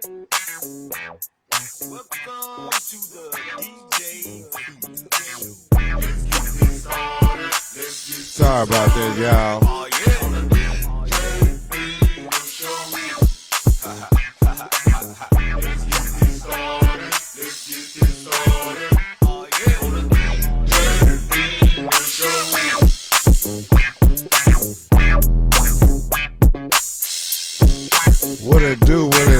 Welcome to the DJ. Sorry about that, y'all. Oh yeah. What it do, baby?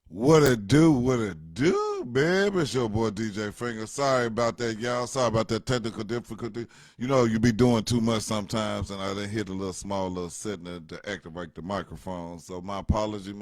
What it do, baby? It's your boy DJ Finger. Sorry about that, y'all. Sorry about that technical difficulty. You know, you be doing too much sometimes, and I didn't hit a little small little setting to activate the microphone. So my apologies.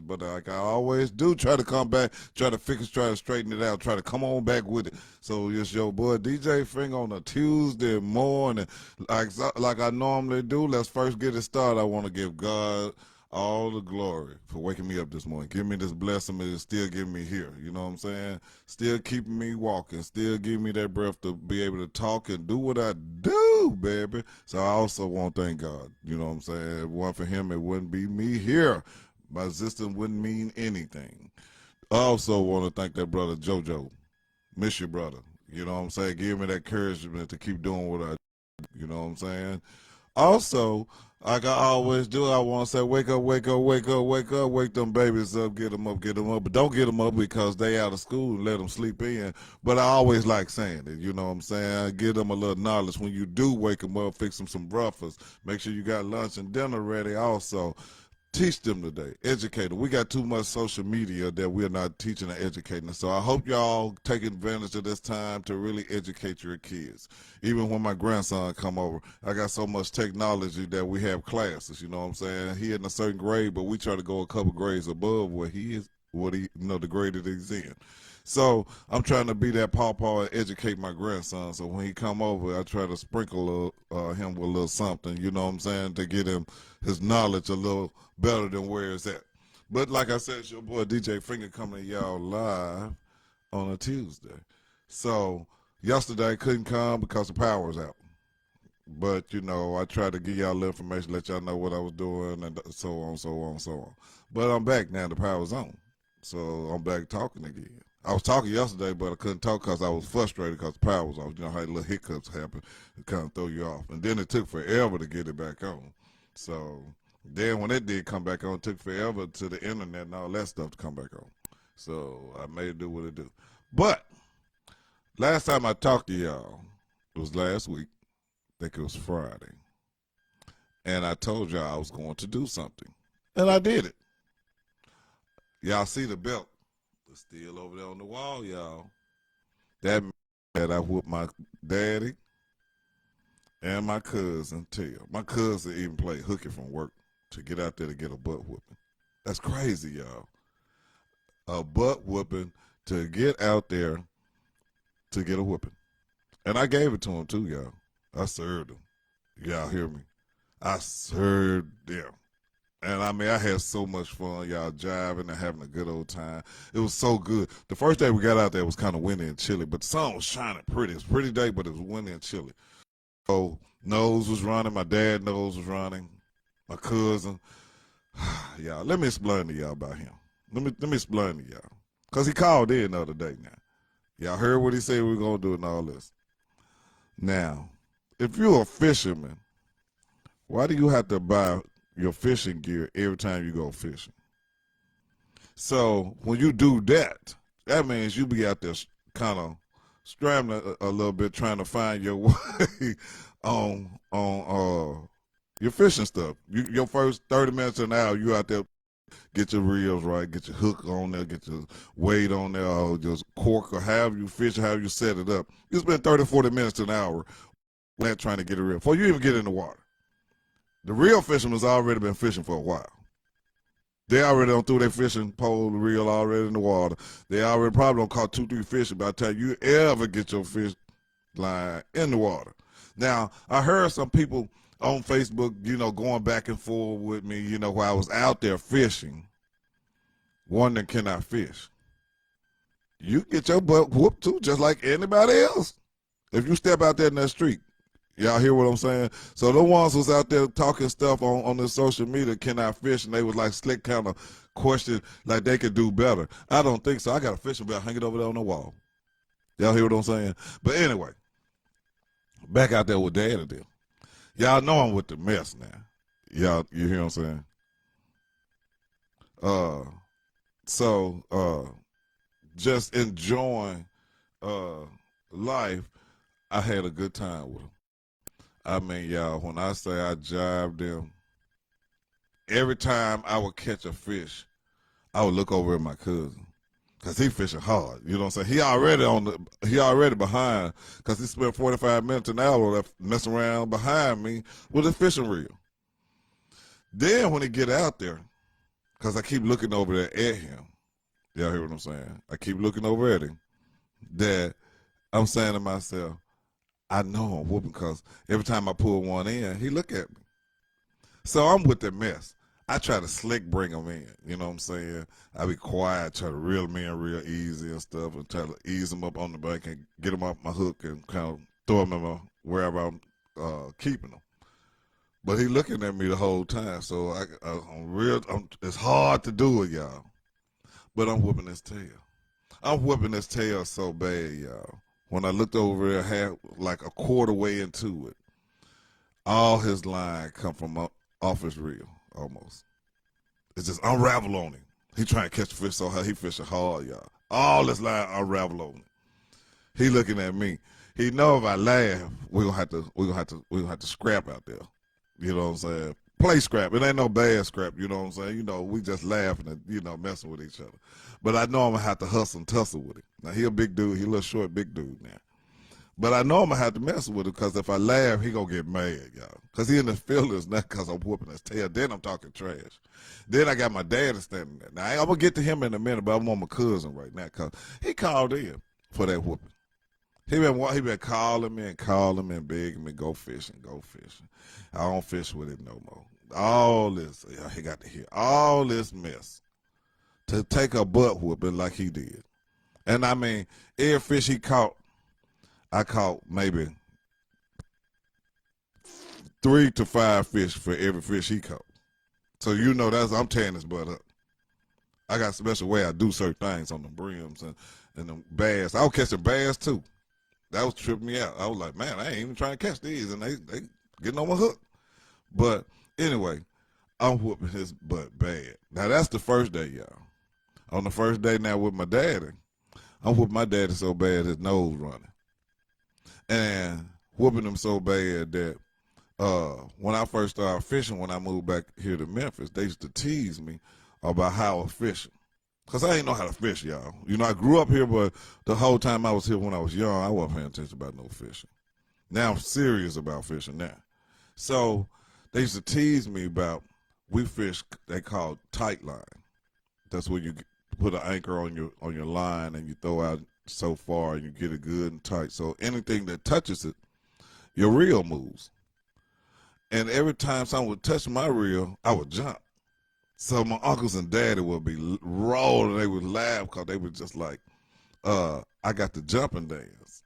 But like I always do, try to come back, try to fix, try to straighten it out, try to come on back with it. So it's your boy DJ Finger on a Tuesday morning, like I normally do. Let's first get it started. I want to give God all the glory for waking me up this morning. Give me this blessing and still giving me here. You know what I'm saying? Still keeping me walking. Still giving me that breath to be able to talk and do what I do, baby. So I also want to thank God. You know what I'm saying? If it weren't for him, it wouldn't be me here. My existence wouldn't mean anything. I also want to thank that brother JoJo. Miss you, brother. You know what I'm saying? Give me that encouragement to keep doing what I do. You know what I'm saying? Also, like I always do, I want to say, wake up, wake them babies up, get them up. But don't get them up because they out of school and let them sleep in. But I always like saying it, you know what I'm saying? Give them a little knowledge. When you do wake them up, fix them some breakfast. Make sure you got lunch and dinner ready also. Teach them today. Educate them. We got too much social media that we're not teaching and educating. So I hope y'all take advantage of this time to really educate your kids. Even when my grandson come over, I got so much technology that we have classes, you know what I'm saying? He in a certain grade, but we try to go a couple grades above where he is, the grade that he's in. So I'm trying to be that pawpaw and educate my grandson. So when he come over, I try to sprinkle him with a little something, you know what I'm saying, to get him his knowledge a little better than where it's at. But like I said, it's your boy DJ Finger coming to y'all live on a Tuesday. So yesterday I couldn't come because the power was out. But, you know, I tried to give y'all the information, let y'all know what I was doing, and so on. But I'm back now. The power's on. So I'm back talking again. I was talking yesterday, but I couldn't talk because I was frustrated because the power was off. You know how little hiccups happen. It kind of throw you off. And then it took forever to get it back on. So then when it did come back on, it took forever to the internet and all that stuff to come back on. So I made it do what it do. But last time I talked to y'all, it was last week. I think it was Friday. And I told y'all I was going to do something. And I did it. Y'all see the belt. It's still over there on the wall, y'all. That means that I whooped my daddy and my cousin tail. My cousin even played hooky from work to get out there to get a butt whooping. That's crazy, y'all. A butt whooping to get out there to get a whooping. And I gave it to him too, y'all. I served him. Y'all hear me? I served them. And I mean, I had so much fun, y'all, jiving and having a good old time. It was so good. The first day we got out there was kind of windy and chilly, but the sun was shining pretty. It was a pretty day, but it was windy and chilly. So nose was running. My dad nose was running. My cousin. Y'all, let me explain to y'all about him. Let me explain to y'all. Because he called in the other day now. Y'all heard what he said we were going to do and all this. Now, if you're a fisherman, why do you have to buy your fishing gear every time you go fishing? So when you do that, that means you be out there kind of scrambling a little bit trying to find your way on Your fishing stuff. Your first 30 minutes to an hour, you out there, get your reels right, get your hook on there, get your weight on there, or just cork, or however you fish, however you set it up. You spend 30, 40 minutes to an hour when trying to get a reel before you even get in the water. The real fisherman's already been fishing for a while. They already done threw their fishing pole, the reel already in the water. They already probably done caught 2, 3 fish by the time you ever get your fish line in the water. Now, I heard some people on Facebook, going back and forth with me, while I was out there fishing, wondering, can I fish? You get your butt whooped too, just like anybody else. If you step out there in that street, y'all hear what I'm saying? So the ones who's out there talking stuff on the social media, can I fish? And they was like slick kind of question, like they could do better. I don't think so. I got a fishing belt hanging over there on the wall. Y'all hear what I'm saying? But anyway, back out there with Dad and them. Y'all know I'm with the mess now. You hear what I'm saying? Just enjoying life. I had a good time with them. I mean, y'all, when I say I jived them, every time I would catch a fish, I would look over at my cousin. Cause he fishing hard, you know what I'm saying? He already behind, cause he spent 45 minutes an hour messing around behind me with a fishing reel. Then when he get out there, cause I keep looking over there at him, y'all hear what I'm saying? I keep looking over at him. That I'm saying to myself, I know I'm whooping, cause every time I pull one in, he look at me. So I'm with the mess. I try to slick bring them in, you know what I'm saying? I be quiet, try to reel them in real easy and stuff, and try to ease them up on the bank and get them off my hook and kind of throw them in wherever I'm keeping them. But he looking at me the whole time, so it's hard to do it, y'all. But I'm whooping his tail. I'm whooping his tail so bad, y'all. When I looked over there, like a quarter way into it, all his line come from off his reel. Almost. It's just unravel on him. He trying to catch the fish so hard. He fishing hard, y'all. All this line unravel on him. He looking at me. He know if I laugh, we're gonna have to scrap out there. You know what I'm saying? Play scrap. It ain't no bad scrap, you know what I'm saying? We just laughing and, messing with each other. But I know I'm gonna have to hustle and tussle with him. Now he a big dude, he a little short, big dude now. But I know I'm going to have to mess with him, because if I laugh, he going to get mad, y'all. Because he in the feelings, not because I'm whooping his tail. Then I'm talking trash. Then I got my dad standing there. Now, I'm going to get to him in a minute, but I'm on my cousin right now, because he called in for that whooping. He been calling me and begging me, go fishing. I don't fish with him no more. All this, he got to hear all this mess to take a butt whooping like he did. And I mean, every fish he caught, I caught maybe 3 to 5 fish for every fish he caught. So I'm tearing his butt up. I got a special way I do certain things on the brims and the bass. I was catching bass too. That was tripping me out. I was like, man, I ain't even trying to catch these, and they getting on my hook. But anyway, I'm whooping his butt bad. Now that's the first day, y'all. On the first day now with my daddy, I'm whooping my daddy so bad his nose running. And whooping him so bad that when I first started fishing, when I moved back here to Memphis, they used to tease me about how I was fishing. Because I didn't know how to fish, y'all. I grew up here, but the whole time I was here when I was young, I wasn't paying attention about no fishing. Now I'm serious about fishing now. So they used to tease me about, we fish, they call tight line. That's where you put an anchor on your line and you throw out so far and you get it good and tight. So anything that touches it, your reel moves. And every time someone would touch my reel, I would jump. So my uncles and daddy would be rolling. They would laugh because they were just like, I got the jumping dance.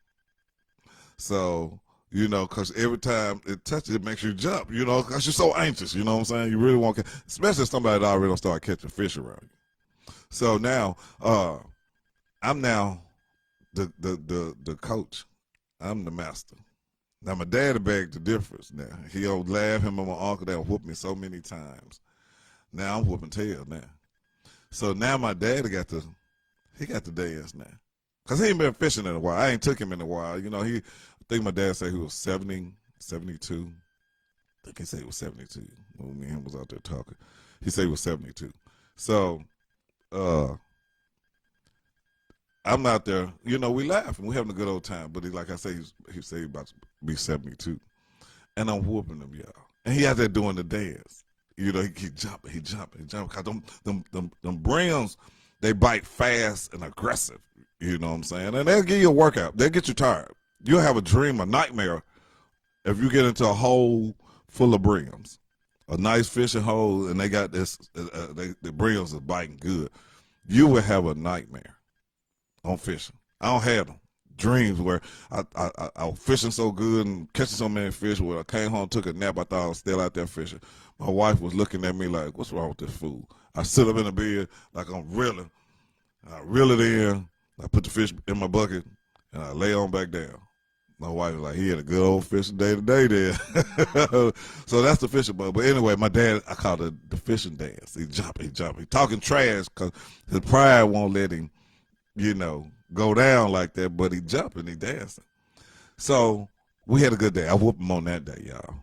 So, because every time it touches, it makes you jump, because you're so anxious, you know what I'm saying? You really want to, especially if somebody that already don't start catching fish around you. So now, I'm now the coach. I'm the master. Now my daddy begged the difference. Now he'll laugh, him and my uncle, they'll whoop me so many times. Now I'm whooping tail now. So now my daddy got the dance now. Cause he ain't been fishing in a while. I ain't took him in a while. I think my dad said he was 70, 72. think he said he was 72. When me and him was out there talking, he said he was 72. So, I'm out there, you know, we laughing, we having a good old time. But like I say, he said he about to be 72, and I'm whooping him, y'all. And he out there doing the dance. You know, he jumping. Cause them brims, they bite fast and aggressive. You know what I'm saying? And they'll give you a workout. They'll get you tired. You'll have a dream, a nightmare, if you get into a hole full of brims, a nice fishing hole, and they got this, the brims are biting good. You will have a nightmare on fishing. I don't have them. Dreams where I was fishing so good and catching so many fish where I came home, took a nap, I thought I was still out there fishing. My wife was looking at me like, what's wrong with this fool? I sit up in the bed like I'm reeling. I reel it in, I put the fish in my bucket, and I lay on back down. My wife was like, he had a good old fishing day today there. So that's the fishing bug. But anyway, my dad, I call it the fishing dance. He jumping, talking trash because his pride won't let him, you know, go down like that, but he jumping, he dancing. So we had a good day. I whooped him on that day, y'all.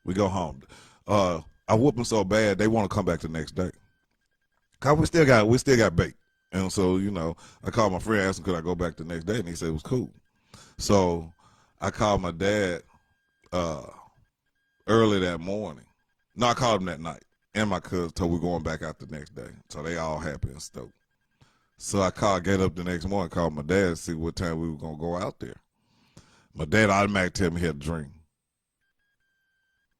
We go home. I whooped him so bad they want to come back the next day. Cause we still got bait. And so, you know, I called my friend, asked him could I go back the next day, and he said it was cool. So I called my dad early that morning. No, I called him that night. And my cousin told we going back out the next day. So they all happy and stoked. So I get up the next morning, called my dad to see what time we were going to go out there. My dad automatically told me he had a dream.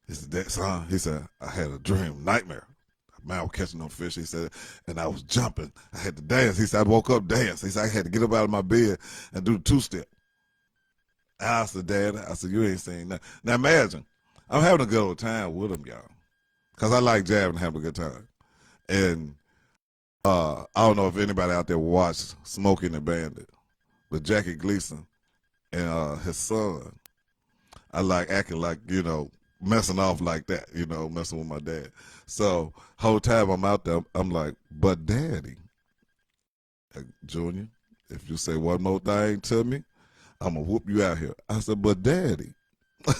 He said, son, he said, I had a dream, nightmare. Man, I was catching no fish, he said, and I was jumping. I had to dance. He said, I woke up, dance. He said, I had to get up out of my bed and do the two-step. I said, Dad, you ain't seen that. Now imagine, I'm having a good old time with him, y'all, because I like jabbing and having a good time. And I don't know if anybody out there watched Smokey and the Bandit, but Jackie Gleason and his son, I like acting like, you know, messing off like that, you know, messing with my dad. So whole time I'm out there, I'm like, but Daddy, Junior, if you say one more thing to me, I'm going to whoop you out here. I said, but Daddy,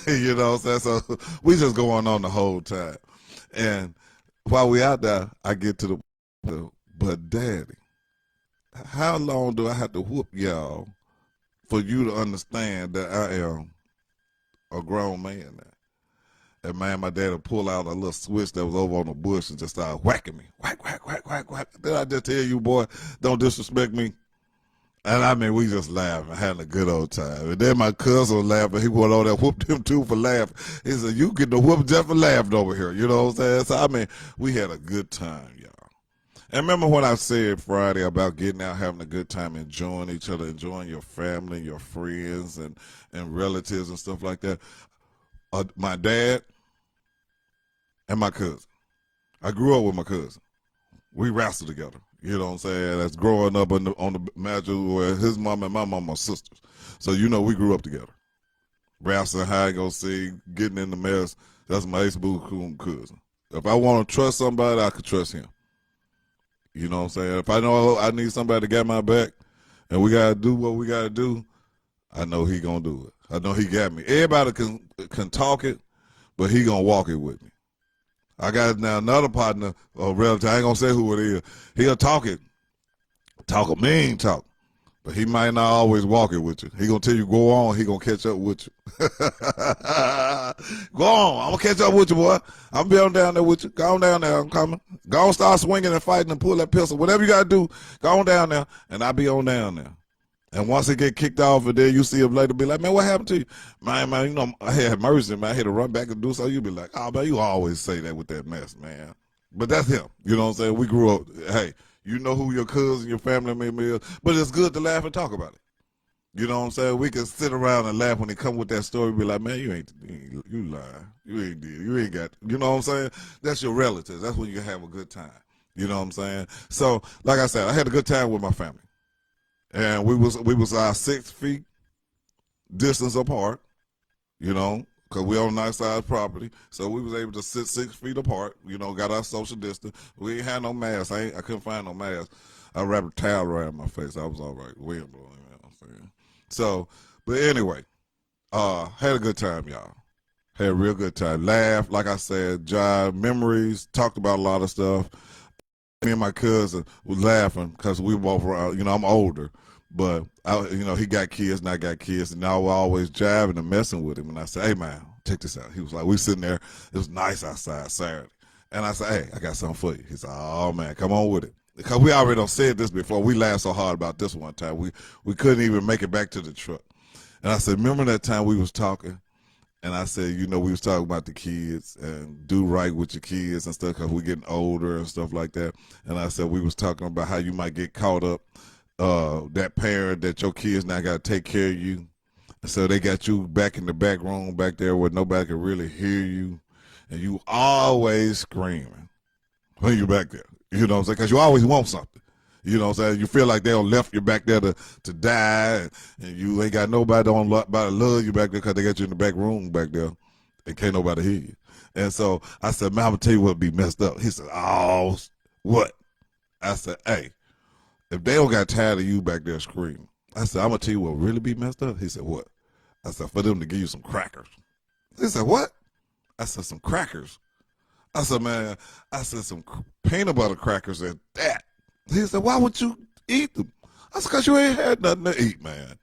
you know what I'm saying? So we just going on the whole time. And while we out there, I get to the, but Daddy, how long do I have to whoop y'all for you to understand that I am a grown man now? And man, my dad would pull out a little switch that was over on the bush and just start whacking me. Whack, whack, whack, whack, whack. Did I just tell you, boy, don't disrespect me? And I mean, we just laughing, having a good old time. And then my cousin was laughing. He went over there, whooped him too for laughing. He said, you get the whoop just for laughing over here. You know what I'm saying? So, I mean, we had a good time, y'all. And remember when I said Friday about getting out, having a good time, enjoying each other, enjoying your family, your friends, and relatives and stuff like that? My dad and my cousin. I grew up with my cousin. We wrestled together. You know what I'm saying? That's growing up on the match where his mom and my mom are sisters. So, you know, we grew up together. Wrestling, hide, go see, getting in the mess. That's my ace-boo cousin. If I want to trust somebody, I could trust him. You know what I'm saying? If I know I need somebody to get my back and we got to do what we got to do, I know he going to do it. I know he got me. Everybody can talk it, but he going to walk it with me. I got now another partner or relative. I ain't gonna say who it is. He'll talk a mean talk, but he might not always walk it with you. He gonna tell you go on. He gonna catch up with you. Go on. I'm gonna catch up with you, boy. I'm be on down there with you. Go on down there. I'm coming. Go on, start swinging and fighting and pull that pistol. Whatever you gotta do, go on down there, and I'll be on down there. And once it get kicked off, and then you see him later, be like, man, what happened to you? Man, you know, I had mercy, man. I had to run back and do so. You be like, oh, man, you always say that with that mess, man. But that's him. You know what I'm saying? We grew up, hey, you know who your cousin, your family member is, but it's good to laugh and talk about it. You know what I'm saying? We can sit around and laugh when they come with that story, be like, man, you lying. You ain't got, you know what I'm saying? That's your relatives. That's when you have a good time. You know what I'm saying? So, like I said, I had a good time with my family. And we was 6 feet distance apart, you know, because we on nice size property. So we was able to sit 6 feet apart, you know, got our social distance. We ain't had no mask. I couldn't find no mask. I wrapped a towel around my face. I was all right. Wind blowing, you know what I'm saying? So, but anyway, had a good time, y'all. Had a real good time. Laughed, like I said, jive, memories, talked about a lot of stuff. Me and my cousin was laughing because we both were, I'm older, but he got kids and I got kids, and I was always jiving and messing with him. And I said, "Hey man, check this out." He was like, "We sitting there. It was nice outside Saturday," and I said, "Hey, I got something for you." He said, "Oh man, come on with it." Because we already done said this before. We laughed so hard about this one time. We couldn't even make it back to the truck. And I said, "Remember that time we was talking?" And I said, we was talking about the kids and do right with your kids and stuff because we're getting older and stuff like that. And I said, we was talking about how you might get caught up, that parent that your kids now got to take care of you. So they got you back in the back room back there where nobody can really hear you. And you always screaming when you back there. You know what I'm saying? Because you always want something. You know what I'm saying? You feel like they don't left you back there to die, and you ain't got nobody to love you back there because they got you in the back room back there, and can't nobody hear you. And so I said, "Man, I'm going to tell you what be messed up." He said, "Oh, what?" I said, "Hey, if they don't got tired of you back there screaming," I said, "I'm going to tell you what really be messed up." He said, "What?" I said, "For them to give you some crackers." He said, "What?" I said, "Some crackers." I said, "Man," I said, "some peanut butter crackers at that." He said, "Why would you eat them?" I said, "Because you ain't had nothing to eat, man."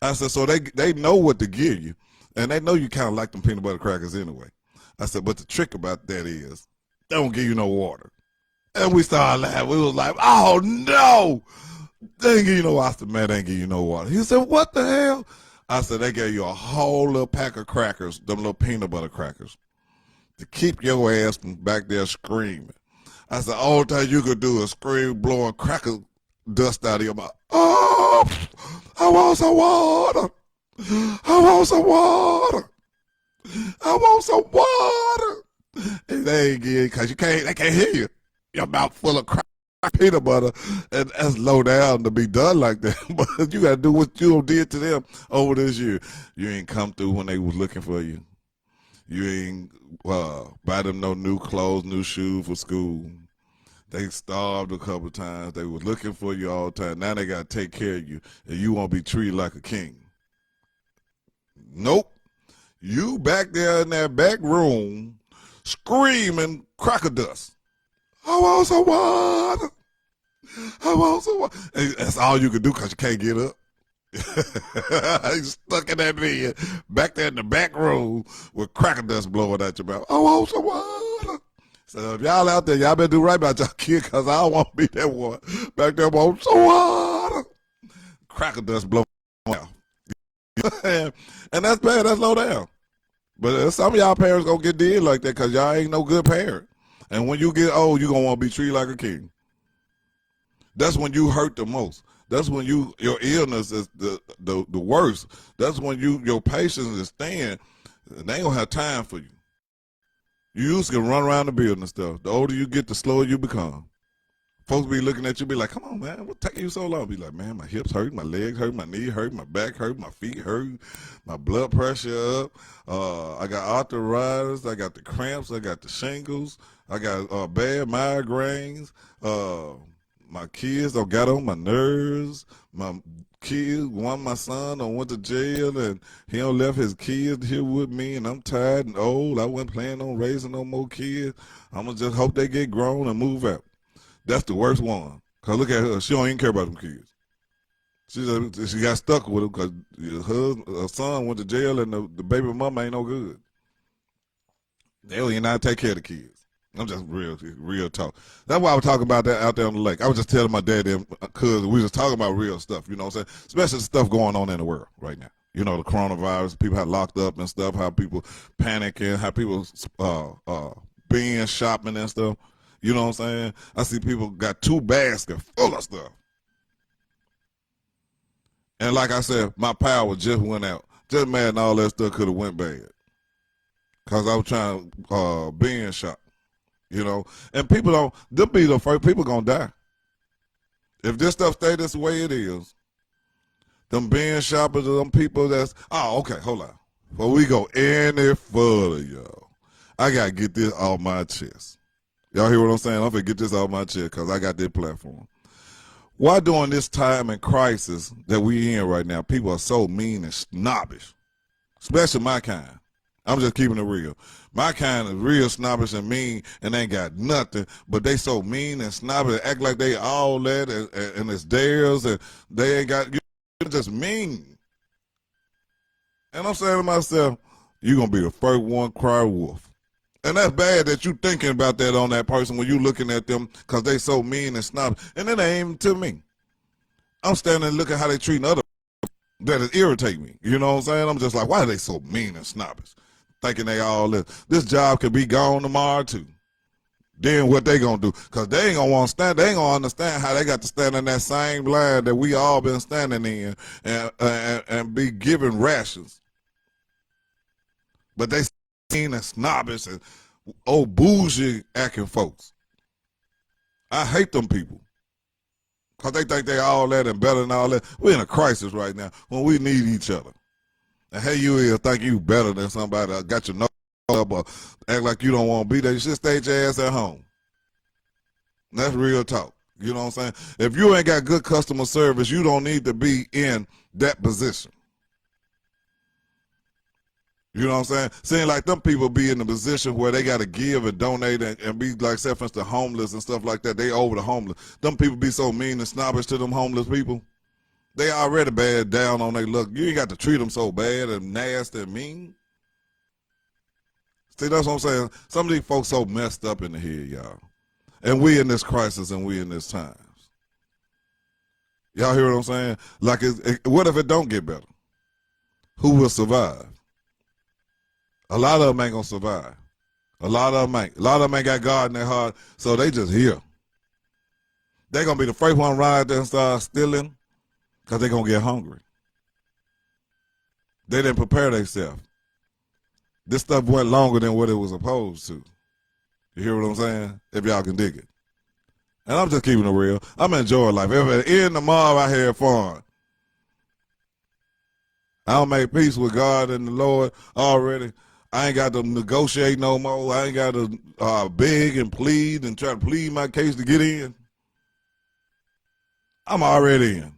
I said, "So they know what to give you, and they know you kind of like them peanut butter crackers anyway." I said, "But the trick about that is they don't give you no water." And we started laughing. We was like, "Oh, no. They ain't give you no water." I said, "Man, they ain't give you no water." He said, "What the hell?" I said, "They gave you a whole little pack of crackers, them little peanut butter crackers, to keep your ass from back there screaming." I said, "All time you could do is scream, blowing cracker dust out of your mouth. Oh, I want some water. I want some water. I want some water." And they ain't get it because they can't hear you. Your mouth full of peanut butter, and that's low down to be done like that. But you got to do what you did to them over this year. You ain't come through when they was looking for you. You ain't buy them no new clothes, new shoes for school. They starved a couple times. They was looking for you all the time. Now they got to take care of you, and you won't be treated like a king. Nope. You back there in that back room screaming cracker dust. I want some water. I want some water. And that's all you can do because you can't get up. You stuck in that bed back there in the back room with cracker dust blowing out your mouth. I want some water. So if y'all out there, y'all better do right by y'all kid because I don't want to be that one back there want some water. Cracker dust blowing out. And that's bad. That's low down. But some of y'all parents gonna get dead like that because y'all ain't no good parent. And when you get old, you gonna want to be treated like a king. That's when you hurt the most. That's when your illness is the worst. That's when your patience is staying. And they ain't gonna have time for you. You used to run around the building and stuff. The older you get, the slower you become. Folks be looking at you, be like, "Come on, man, what's taking you so long?" Be like, "Man, my hips hurt, my legs hurt, my knee hurt, my back hurt, my feet hurt, my blood pressure up. I got arthritis, I got the cramps, I got the shingles, I got bad migraines. My kids don't got on my nerves. My kids, my son done went to jail and he don't left his kids here with me, and I'm tired and old. I wasn't planning on raising no more kids. I'm gonna just hope they get grown and move out." That's the worst one. Cause look at her, she don't even care about them kids. She got stuck with them because her son went to jail and the baby mama ain't no good. They don't even not take care of the kids. I'm just real talk. That's why I was talking about that out there on the lake. I was just telling my dad and cousin, we was talking about real stuff, you know what I'm saying? Especially the stuff going on in the world right now. You know, the coronavirus, people had locked up and stuff, how people panicking, how people being shopping and stuff. You know what I'm saying? I see people got 2 baskets full of stuff. And like I said, my power just went out. Just imagine all that stuff could have went bad. Because I was trying to being shot. You know? And people don't, them be the first people going to die. If this stuff stay this way it is, them being shoppers are them people that's, okay, hold on. Before we go any further, y'all, I got to get this off my chest. Y'all hear what I'm saying? I'm going to get this off my chest because I got this platform. Why during this time and crisis that we in right now, people are so mean and snobbish, especially my kind. I'm just keeping it real. My kind is real snobbish and mean and ain't got nothing, but they so mean and snobbish, act like they all that and it's theirs and they ain't got, you're just mean. And I'm saying to myself, you're going to be the first one cry wolf. And that's bad that you thinking about that on that person when you looking at them because they so mean and snobbish. And it ain't even to me. I'm standing and looking how they treating other that it irritate me. You know what I'm saying? I'm just like, why are they so mean and snobbish? Thinking they all this job could be gone tomorrow too. Then what they gonna do? Cause they ain't gonna want to stand. They ain't gonna understand how they got to stand in that same line that we all been standing in and be given rations. But they mean and snobbish and old bougie acting folks. I hate them people. Cause they think they all that and better than all that. We're in a crisis right now when we need each other. And hey, you is think you better than somebody that got your nose up or act like you don't want to be there. You should stay your ass at home. And that's real talk. You know what I'm saying? If you ain't got good customer service, you don't need to be in that position. You know what I'm saying? Seeing like them people be in the position where they got to give and donate and be like, say, for instance, homeless and stuff like that. They over the homeless. Them people be so mean and snobbish to them homeless people. They already bad down on their luck. You ain't got to treat them so bad and nasty and mean. See, that's what I'm saying. Some of these folks so messed up in the head, y'all. And we in this crisis and we in this times. Y'all hear what I'm saying? Like, what if it don't get better? Who will survive? A lot of them ain't gonna survive. A lot of them ain't. A lot of them ain't got God in their heart, so they just here. They gonna be the first one right there and start stealing because they gonna get hungry. They didn't prepare themselves. This stuff went longer than what it was supposed to. You hear what I'm saying? If y'all can dig it. And I'm just keeping it real. I'm enjoying life. If at the end of the month I had fun, I'll make peace with God and the Lord already. I ain't got to negotiate no more. I ain't got to beg and plead and try to plead my case to get in. I'm already in.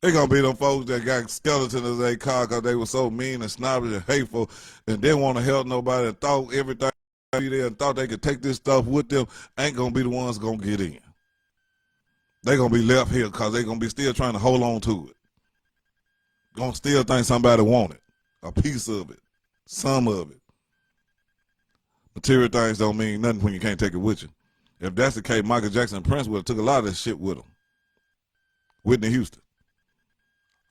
They gonna be them folks that got skeletons in their car because they were so mean and snobbish and hateful and didn't want to help nobody and thought everything be there and thought they could take this stuff with them. Ain't gonna be the ones gonna get in. They gonna be left here because they gonna be still trying to hold on to it. Gonna still think somebody want it, a piece of it, some of it. Material things don't mean nothing when you can't take it with you. If that's the case, Michael Jackson and Prince would have took a lot of this shit with them. Whitney Houston.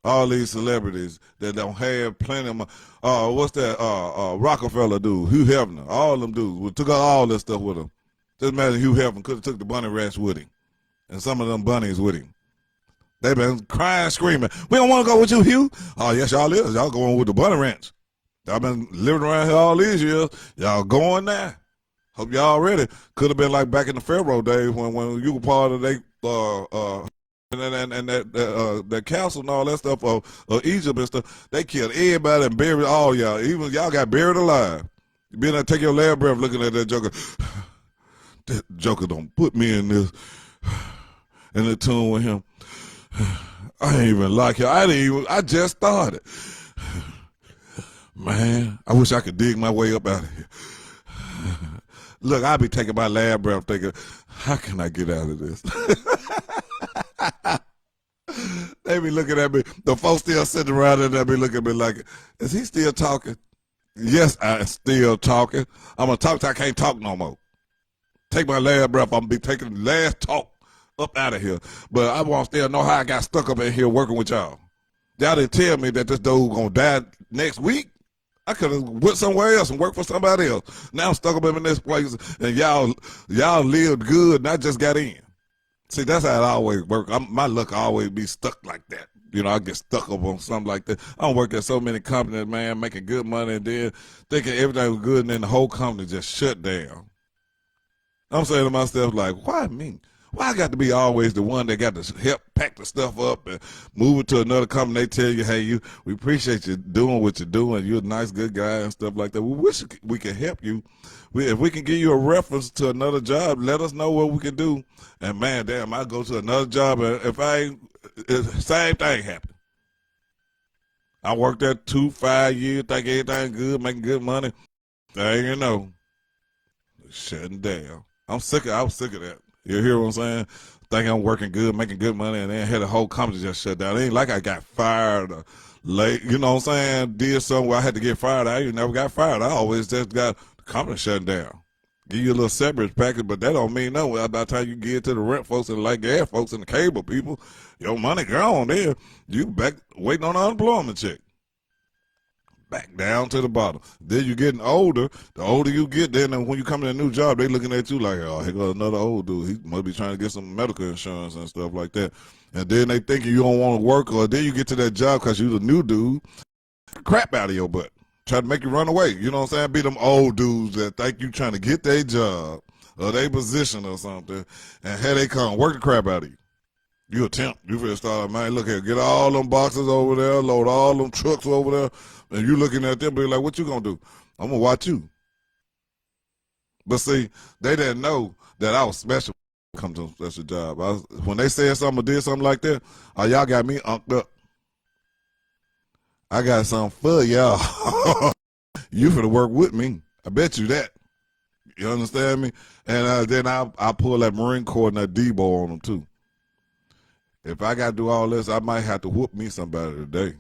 All these celebrities that don't have plenty of money. What's that? Rockefeller dude, Hugh Hefner. All them dudes took all this stuff with them. Just imagine Hugh Hefner could have took the bunny ranch with him, and some of them bunnies with him. They been crying, screaming. We don't want to go with you, Hugh. Oh yes, y'all is. Y'all going with the bunny ranch. Y'all been living around here all these years. Y'all going now. Hope y'all ready. Could have been like back in the Pharaoh days when you were part of they and that castle and all that stuff of Egypt and stuff. They killed everybody and buried all y'all. Even y'all got buried alive. You been there, take your last breath looking at that joker. That joker don't put me in this in the tune with him. I ain't even like him. I just started. Man, I wish I could dig my way up out of here. Look, I be taking my last breath thinking, how can I get out of this? They be looking at me. The folks still sitting around and they be looking at me like, is he still talking? Yes, I'm still talking. I'm going to talk till I can't talk no more. Take my last breath. I'm going to be taking the last talk up out of here. But I want to still know how I got stuck up in here working with y'all. Y'all didn't tell me that this dude going to die next week. I could have went somewhere else and worked for somebody else. Now I'm stuck up in this place and y'all lived good and I just got in. See, that's how it always works. My luck always be stuck like that. You know, I get stuck up on something like that. I don't work at so many companies, man, making good money and then thinking everything was good and then the whole company just shut down. I'm saying to myself, like, why me? Why I got to be always the one that got to help pack the stuff up and move it to another company? They tell you, hey, we appreciate you doing what you're doing. You're a nice, good guy and stuff like that. We wish we could help you. If we can give you a reference to another job, let us know what we can do. And, man, damn, I go to another job, and if I ain't, same thing happen. I worked there 5 years, think everything good, making good money. Thing you know, shutting down. I was sick of that. You hear what I'm saying? Think I'm working good, making good money, and then had the whole company just shut down. It ain't like I got fired or late. You know what I'm saying? Did something where I had to get fired. I ain't never got fired. I always just got the company shut down. Give you a little severance package, but that don't mean nothing. By the time you get to the rent folks and like gas folks and the cable people, your money gone there. You back waiting on an unemployment check. Back down to the bottom. Then you getting older. The older you get, then when you come in a new job, they looking at you like, oh, here goes another old dude. He must be trying to get some medical insurance and stuff like that. And then they thinking you don't want to work, or then you get to that job because you the new dude, crap out of your butt. Try to make you run away. You know what I'm saying? Be them old dudes that think you trying to get their job or their position or something, and here they come, work the crap out of you. You attempt. You finna start, man, look here, get all them boxes over there, load all them trucks over there, and you looking at them, be like, what you gonna do? I'm gonna watch you. But see, they didn't know that I was special when it come to a special job. When they said something or did something like that, oh, y'all got me unked up. I got something for y'all. You finna work with me. I bet you that. You understand me? And then I pull that Marine Corps and that Debo on them too. If I got to do all this, I might have to whoop me somebody today.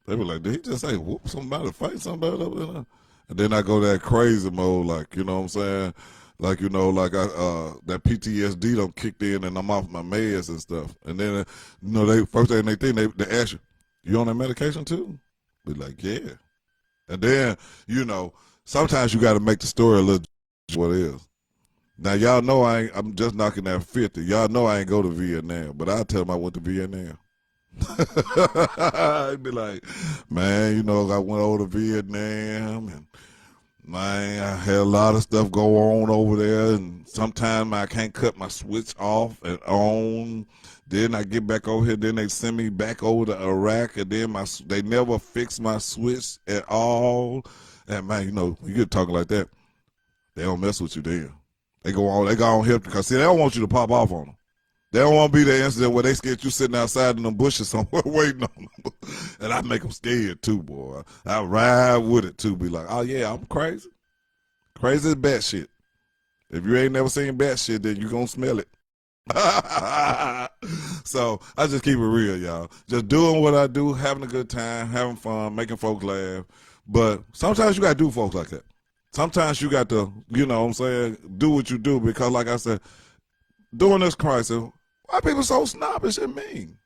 They be like, did he just say whoop somebody, fight somebody over there? And then I go that crazy mode, like, you know what I'm saying? Like, you know, like that PTSD done kicked in and I'm off my meds and stuff. And then, you know, they first thing they think, they ask you on that medication too? Be like, yeah. And then, you know, sometimes you got to make the story a little what it is. Now, y'all know I'm just knocking at 50. Y'all know I ain't go to Vietnam, but I tell them I went to Vietnam. I'd be like, man, you know, I went over to Vietnam, and man, I had a lot of stuff go on over there, and sometimes I can't cut my switch off and on. Then I get back over here, then they send me back over to Iraq, and then they never fix my switch at all. And man, you know, you get talking like that, they don't mess with you then. They go on here because see, they don't want you to pop off on them. They don't want to be the incident where they scared you sitting outside in them bushes somewhere waiting on them. And I make them scared too, boy. I ride with it too, be like, oh yeah, I'm crazy. Crazy as bat shit. If you ain't never seen bat shit, then you gonna smell it. So I just keep it real, y'all. Just doing what I do, having a good time, having fun, making folks laugh. But sometimes you gotta do folks like that. Sometimes you got to, you know what I'm saying, do what you do because, like I said, during this crisis, why people so snobbish and mean?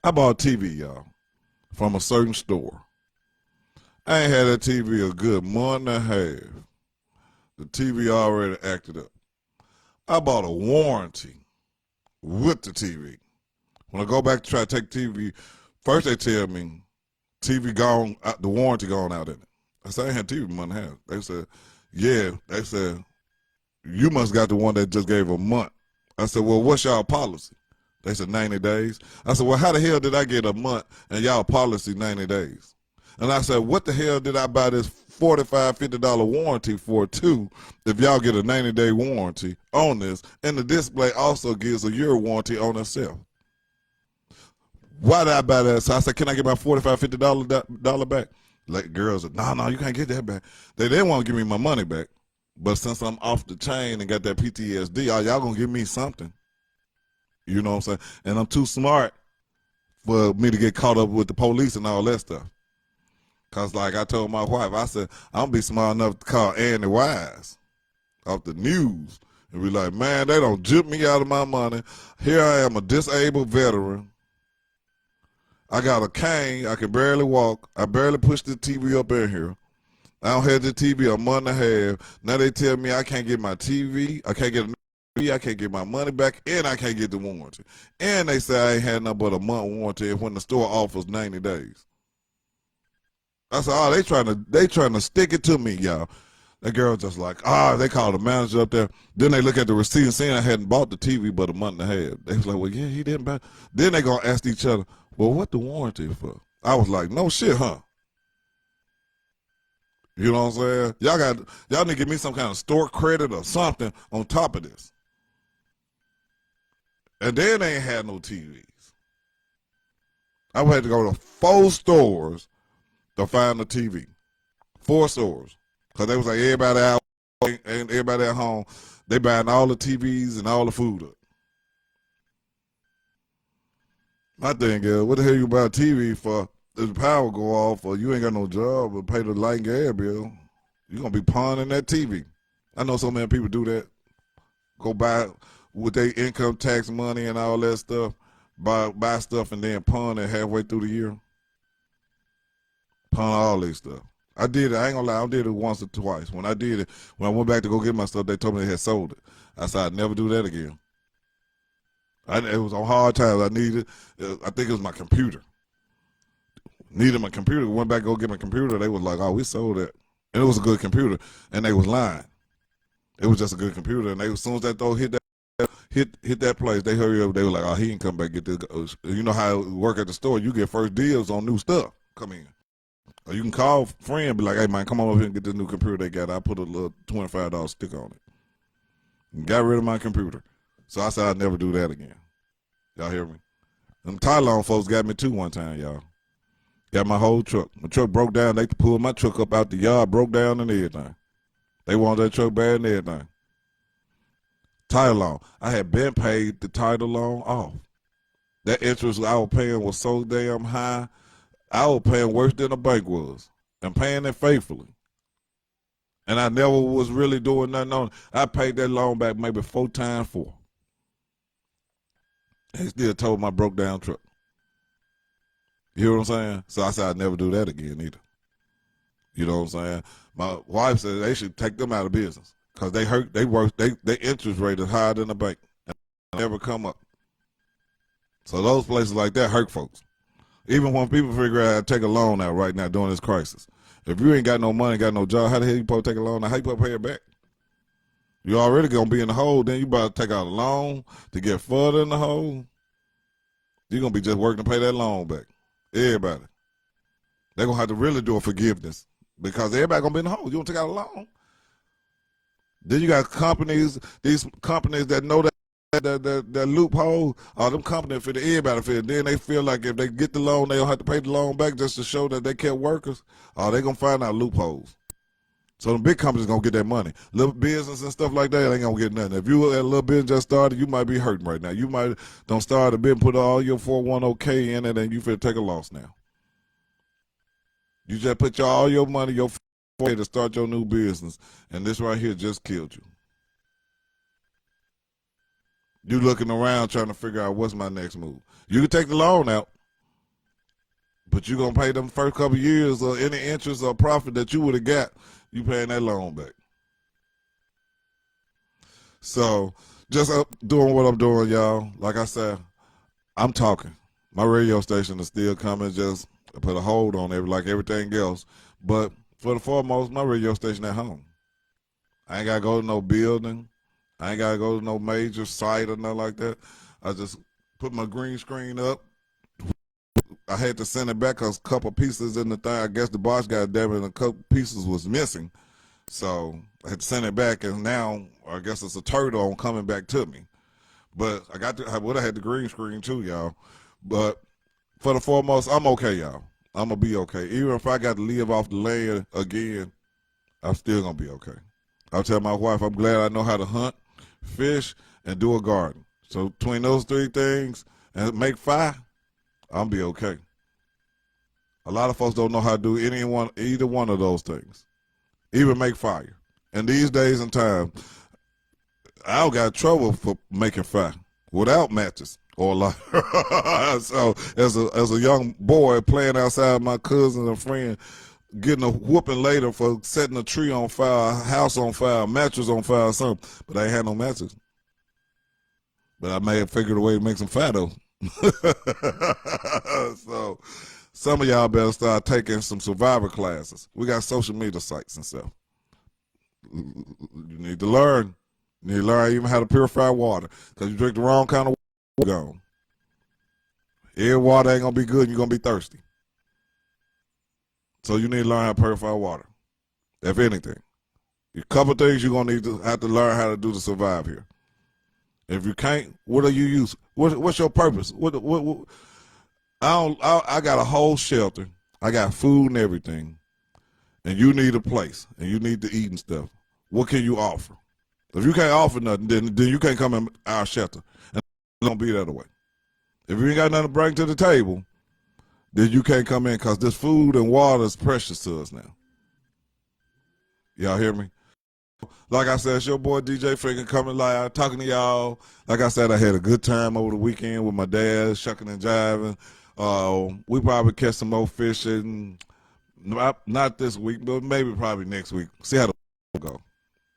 I bought a TV, y'all, from a certain store. I ain't had that TV a good month and a half. The TV already acted up. I bought a warranty with the TV. When I go back to try to take TV, first they tell me TV gone, the warranty gone out in it. I said, I ain't had TV month and a half. They said, yeah. They said, you must got the one that just gave a month. I said, well, what's y'all policy? They said 90 days. I said, well, how the hell did I get a month and y'all policy 90 days? And I said, what the hell did I buy this $45, $50 warranty for too if y'all get a 90-day warranty on this? And the display also gives a year warranty on itself. Why did I buy that? So I said, can I get my $45, $50 back? Like girls said, no, you can't get that back. They didn't want to give me my money back. But since I'm off the chain and got that PTSD, y'all gonna give me something. You know what I'm saying? And I'm too smart for me to get caught up with the police and all that stuff. Cause like I told my wife, I said, I'm gonna be smart enough to call Andy Wise off the news and be like, man, they don't jip me out of my money. Here I am, a disabled veteran. I got a cane. I can barely walk. I barely push the TV up in here. I don't have the TV a month and a half. Now they tell me I can't get my TV. I can't get a TV. I can't get my money back, and I can't get the warranty. And they say I ain't had nothing but a month warranty when the store offers 90 days. I said, oh, they trying to stick it to me, y'all. That girl just like, they called the manager up there. Then they look at the receipt and saying I hadn't bought the TV but a month and a half. They was like, well, yeah, he didn't buy. Then they gonna ask each other, well, what the warranty for? I was like, no shit, huh? You know what I'm saying? Y'all need to give me some kind of store credit or something on top of this. And then they ain't had no TVs. I had to go to 4 stores to find the TV. 4 stores. Because they was like everybody out and everybody at home, they buying all the TVs and all the food up. My thing is, what the hell you buy a TV for? If the power go off or you ain't got no job or pay the light and gas bill, you're going to be pawning that TV. I know so many people do that. Go buy with their income tax money and all that stuff, buy stuff and then pawn it halfway through the year. Pawn all this stuff. I did it. I ain't gonna lie. I did it once or twice. When I did it, when I went back to go get my stuff, they told me they had sold it. I said I'd never do that again. It was on hard times. I needed. I think it was my computer. Needed my computer. Went back to go get my computer. They was like, "Oh, we sold it," and it was a good computer. And they was lying. It was just a good computer. And as soon as that door hit that place, they hurry up. They were like, "Oh, he ain't come back get this." You know how it work at the store? You get first deals on new stuff. Come in. Or you can call a friend, be like, "Hey man, come on over here and get this new computer they got." I put a little $25 sticker on it. And got rid of my computer. So I said I'd never do that again. Y'all hear me? Them Tylon folks got me too one time, y'all. Got my whole truck. My truck broke down. They pulled my truck up out the yard, broke down and everything. They wanted that truck bad and everything. Tylon. I had been paid the title loan off. That interest I was paying was so damn high. I was paying worse than the bank was. And paying it faithfully. And I never was really doing nothing on it. I paid that loan back maybe 4 times 4. They still told my broke down truck. You hear what I'm saying? So I said I'd never do that again either. You know what I'm saying? My wife said they should take them out of business because their interest rate is higher than the bank and never come up. So those places like that hurt folks. Even when people figure out how to take a loan out right now during this crisis. If you ain't got no money, got no job, how the hell you supposed to take a loan out? How you supposed to pay it back? You already going to be in the hole, then you about to take out a loan to get further in the hole. You're going to be just working to pay that loan back. Everybody. They're going to have to really do a forgiveness because everybody going to be in the hole. You don't take out a loan. Then you got companies, these companies that know that loophole, them companies fit everybody fit. Then they feel like if they get the loan, they don't have to pay the loan back just to show that they kept workers. They're going to find out loopholes. So the big companies going to get that money. Little business and stuff like that, they ain't going to get nothing. If you at a little business just started, you might be hurting right now. You might don't start a bit, put all your 401k in it, and you finna take a loss now. You just put all your money, your 401k to start your new business, and this right here just killed you. You looking around trying to figure out what's my next move. You can take the loan out, but you're going to pay them first couple of years or any interest or profit that you would have got. You paying that loan back. So just doing what I'm doing, y'all. Like I said, I'm talking. My radio station is still coming. Just put a hold on it like everything else. But for the foremost, my radio station at home. I ain't got to go to no building. I ain't got to go to no major site or nothing like that. I just put my green screen up. I had to send it back because a couple pieces in the thing. I guess the boss got damn it, and a couple pieces was missing. So I had to send it back, and now I guess it's a turtle on coming back to me. But I would have had the green screen too, y'all. But for the foremost, I'm okay, y'all. I'm going to be okay. Even if I got to live off the land again, I'm still going to be okay. I'll tell my wife I'm glad I know how to hunt, fish, and do a garden. So between those 3 things and make fire, I'll be okay. A lot of folks don't know how to do either one of those things. Even make fire. And these days and times, I got trouble for making fire without matches or light. So as a young boy playing outside, my cousin and friend getting a whooping later for setting a tree on fire, a house on fire, a mattress on fire or something. But I ain't had no matches. But I may have figured a way to make some fire though. So some of y'all better start taking some survivor classes. We got social media sites and stuff. You need to learn. You need to learn even how to purify water. Because you drink the wrong kind of water, gone. Every water ain't going to be good and you're going to be thirsty. So you need to learn how to purify water. If anything. A couple things you're going to need to have to learn how to do to survive here. If you can't, what do you use? What's your purpose? I got a whole shelter. I got food and everything, and you need a place and you need to eat and stuff. What can you offer? If you can't offer nothing, then you can't come in our shelter, and it don't be that way. If you ain't got nothing to bring to the table, then you can't come in because this food and water is precious to us now. Y'all hear me? Like I said, it's your boy DJ Finger coming live, talking to y'all. Like I said, I had a good time over the weekend with my dad, shucking and jiving. We probably catch some more fishing. Not this week, but maybe probably next week. See how the go.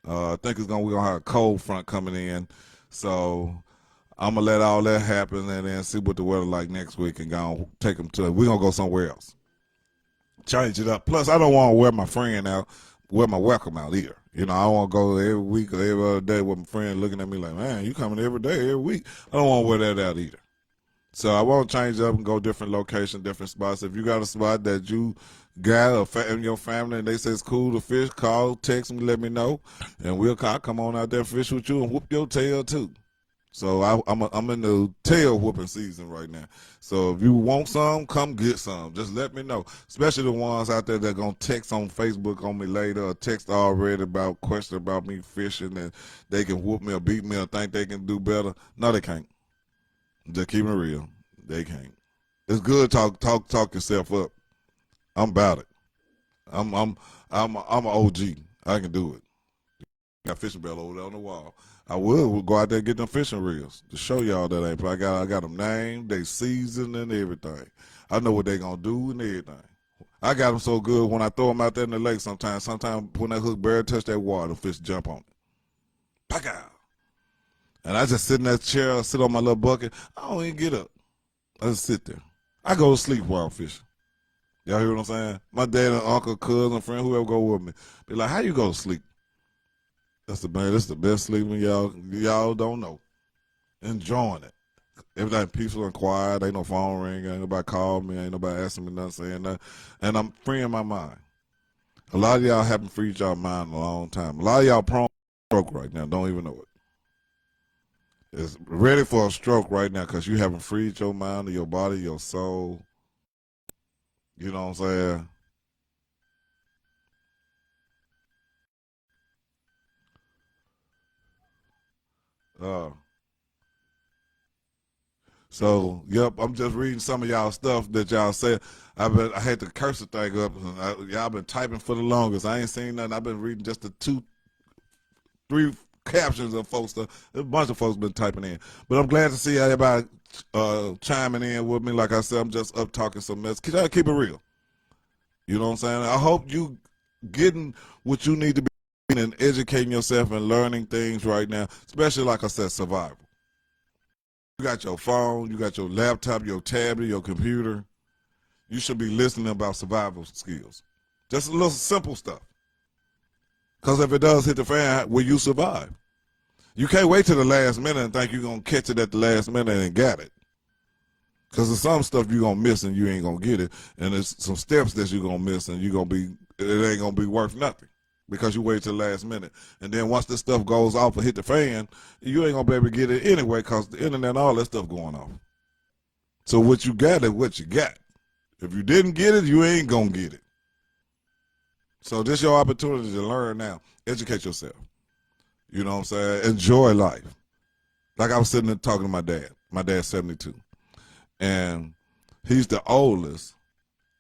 I think we're gonna have a cold front coming in, so I'm gonna let all that happen and then see what the weather like next week and go take them to. We're gonna go somewhere else, change it up. Plus, I don't want to wear my welcome out either. You know, I want to go every week or every other day with my friend looking at me like, man, you coming every day, every week. I don't want to wear that out either. So I want to change up and go different locations, different spots. If you got a spot that you got in your family and they say it's cool to fish, call, text me, let me know, and we'll come on out there fish with you and whoop your tail too. So I'm in the tail whooping season right now. So if you want some, come get some. Just let me know. Especially the ones out there that gonna text on Facebook on me later or text already about questions about me fishing and they can whoop me or beat me or think they can do better. No, they can't. Just keep it real. They can't. It's good talk yourself up. I'm about it. I'm an OG. I can do it. Got fishing bell over there on the wall. I will go out there and get them fishing reels to show y'all that ain't. I got them named, they seasoned and everything. I know what they gonna do and everything. I got them so good when I throw them out there in the lake. Sometimes when that hook barely touch that water, the fish jump on it. Pack out. And I just sit in that chair, sit on my little bucket. I don't even get up. I just sit there. I go to sleep while I'm fishing. Y'all hear what I'm saying? My dad and uncle, cousin, friend, whoever go with me, be like, how you go to sleep? That's the best sleeping y'all don't know. Enjoying it. Everything peaceful and quiet. Ain't no phone ring. Ain't nobody call me. Ain't nobody asking me nothing, saying nothing. And I'm freeing my mind. A lot of y'all haven't freed y'all mind in a long time. A lot of y'all prone to stroke right now. Don't even know it. It's ready for a stroke right now because you haven't freed your mind or your body, your soul. You know what I'm saying? So, yep, I'm just reading some of y'all stuff that y'all said. I had to curse the thing up. Y'all been typing for the longest. I ain't seen nothing. I've been reading just the 3 captions of folks. A bunch of folks been typing in. But I'm glad to see everybody chiming in with me. Like I said, I'm just up talking some mess. Keep it real. You know what I'm saying? I hope you getting what you need to be and educating yourself and learning things right now, especially, like I said, survival. You got your phone, you got your laptop, your tablet, your computer. You should be listening about survival skills. Just a little simple stuff. Because if it does hit the fan, will you survive? You can't wait till the last minute and think you're going to catch it at the last minute and got it. Because there's some stuff you're going to miss and you ain't going to get it. And there's some steps that you're going to miss and it ain't going to be worth nothing. Because you wait till the last minute. And then once this stuff goes off and hit the fan, you ain't going to be able to get it anyway because the internet and all that stuff going off. So what you got is what you got. If you didn't get it, you ain't going to get it. So this is your opportunity to learn now. Educate yourself. You know what I'm saying? Enjoy life. Like I was sitting there talking to my dad. My dad's 72. And he's the oldest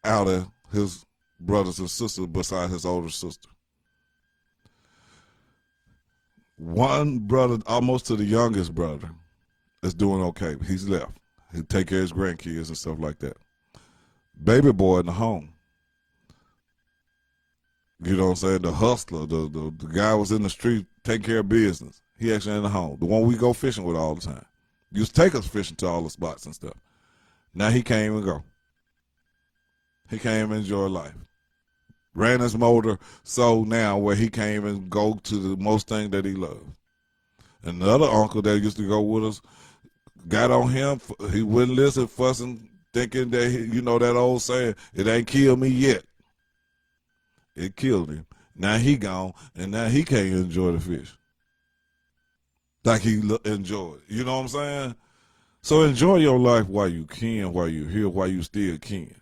out of his brothers and sisters besides his older sister. One brother, almost to the youngest brother, is doing okay. He's left. He take care of his grandkids and stuff like that. Baby boy in the home. You know what I'm saying? The hustler, the guy was in the street taking care of business. He actually in the home. The one we go fishing with all the time. Used to take us fishing to all the spots and stuff. Now he can't even go. He can't even enjoy life. Ran his motor so now where he can't even go to the most thing that he loves. And the other uncle that used to go with us got on him. He wouldn't listen, fussing, thinking that, that old saying, it ain't killed me yet. It killed him. Now he gone, and now he can't enjoy the fish like he enjoyed. You know what I'm saying? So enjoy your life while you can, while you're here, while you still can.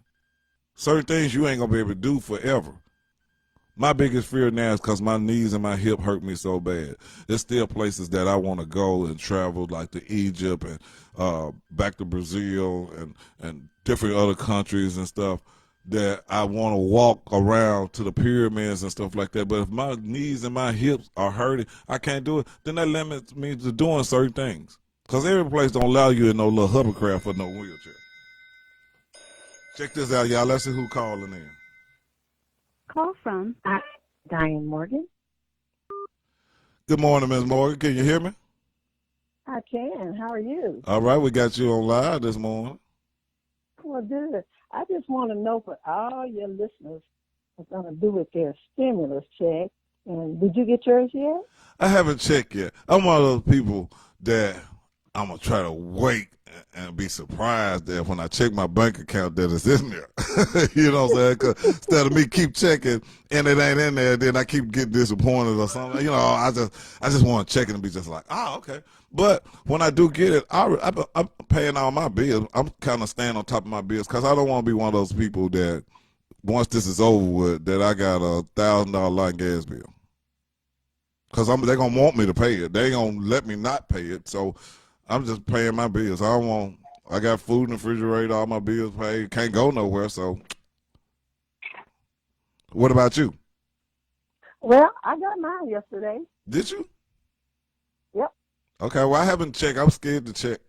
Certain things you ain't gonna be able to do forever. My biggest fear now is because my knees and my hip hurt me so bad. There's still places that I want to go and travel, like to Egypt and back to Brazil and different other countries and stuff, that I want to walk around to the pyramids and stuff like that. But if my knees and my hips are hurting, I can't do it, then that limits me to doing certain things. Because every place don't allow you in no little hovercraft or no wheelchair. Check this out, y'all. Let's see who calling in. Call from Diane Morgan. Good morning, Ms. Morgan. Can you hear me? I can. How are you? All right, we got you on live this morning. Well, good. I just want to know for all your listeners what's going to do with their stimulus check. And did you get yours yet? I haven't checked yet. I'm one of those people that I'm going to try to wait and be surprised that when I check my bank account that it's in there. You know what I'm saying? 'Cause instead of me keep checking and it ain't in there, then I keep getting disappointed or something. You know, I just want to check it and be just like, oh, okay. But when I do get it, I'm paying all my bills. I'm kind of staying on top of my bills because I don't want to be one of those people that once this is over with, that I got a $1,000 light gas bill. Because they're going to want me to pay it. They ain't going to let me not pay it. So I'm just paying my bills. I got food in the refrigerator, all my bills paid. Can't go nowhere, so. What about you? Well, I got mine yesterday. Did you? Yep. Okay, well, I haven't checked. I'm scared to check.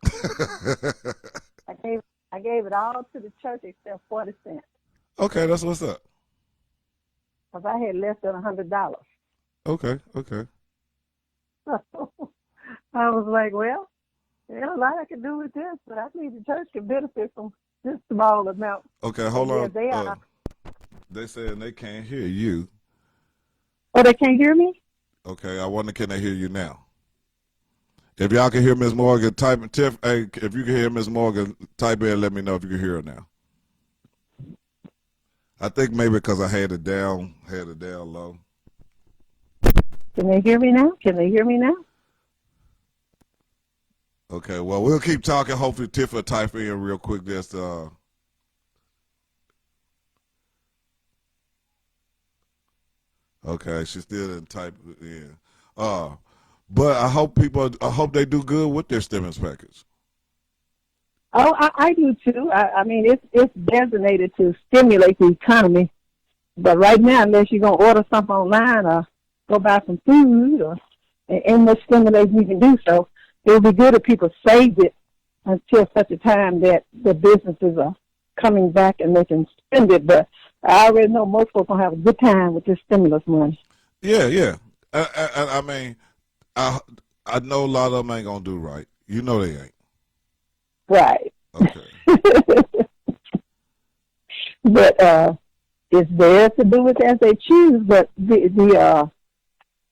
I gave it all to the church except 40 cents. Okay, that's what's up. Because I had less than $100. Okay. I was like, well, there's a lot I can do with this, but I think the church can benefit from this small amount. Okay, hold Yeah, on. they are. They saying they can't hear you. Oh, they can't hear me? Okay, I wonder can they hear you now? If y'all can hear Ms. Morgan, hey, if you can hear Ms. Morgan, type in, let me know if you can hear her now. I think maybe because I had it down low. Can they hear me now? Okay, well, we'll keep talking. Hopefully, Tiff will type in real quick. Okay, she still didn't type it in. But I hope they do good with their stimulus package. Oh, I do too. I mean, it's designated to stimulate the economy. But right now, unless you're going to order something online or go buy some food, or ain't much stimulation you can do. So it would be good if people saved it until such a time that the businesses are coming back and they can spend it. But I already know most folks going to have a good time with this stimulus money. Yeah. I mean, I know a lot of them ain't going to do right. You know they ain't. Right. Okay. But it's theirs to do it as they choose. But the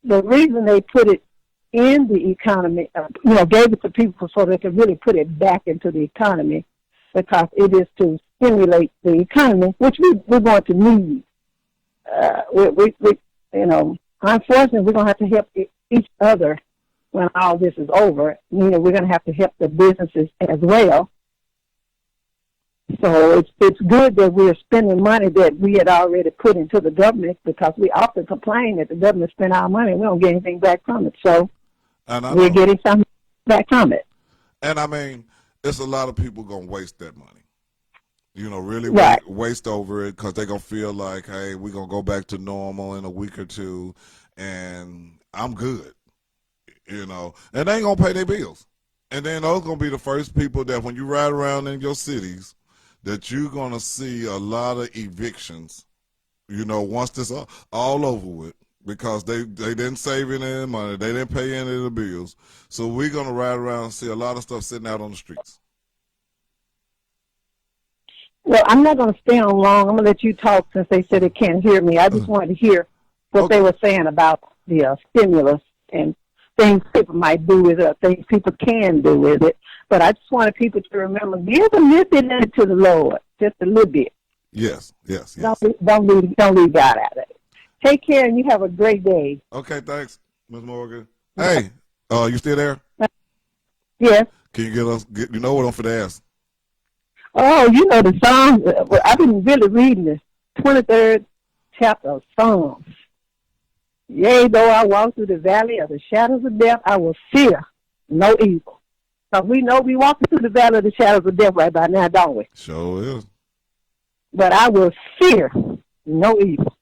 reason they put it in the economy, gave it to people so they could really put it back into the economy, because it is to stimulate the economy, which we're going to need. Unfortunately, we're going to have to help each other when all this is over. We're going to have to help the businesses as well. So it's good that we're spending money that we had already put into the government, because we often complain that the government spent our money and we don't get anything back from it. So we're getting something back from it. And I mean, it's a lot of people going to waste that money. Really right. waste over it because they're going to feel like, hey, we're going to go back to normal in a week or two and I'm good, and they ain't going to pay their bills. And then those going to be the first people that when you ride around in your cities that you're going to see a lot of evictions, once this all over with, because they didn't save any money. They didn't pay any of the bills. So we're going to ride around and see a lot of stuff sitting out on the streets. Well, I'm not going to stay on long. I'm going to let you talk since they said they can't hear me. I just wanted to hear what they were saying about the stimulus and things people might do with it, things people can do with it. But I just wanted people to remember, give a little bit to the Lord, just a little bit. Yes. Don't leave God out of it. Take care, and you have a great day. Okay, thanks, Ms. Morgan. Hey, you still there? Yes. Can you you know what I'm finna ask? Oh, you know the Psalms. Well, I've been really reading the 23rd chapter of Psalms. Yea, though I walk through the valley of the shadows of death, I will fear no evil. Because we know we walking through the valley of the shadows of death right by now, don't we? Sure is. But I will fear no evil.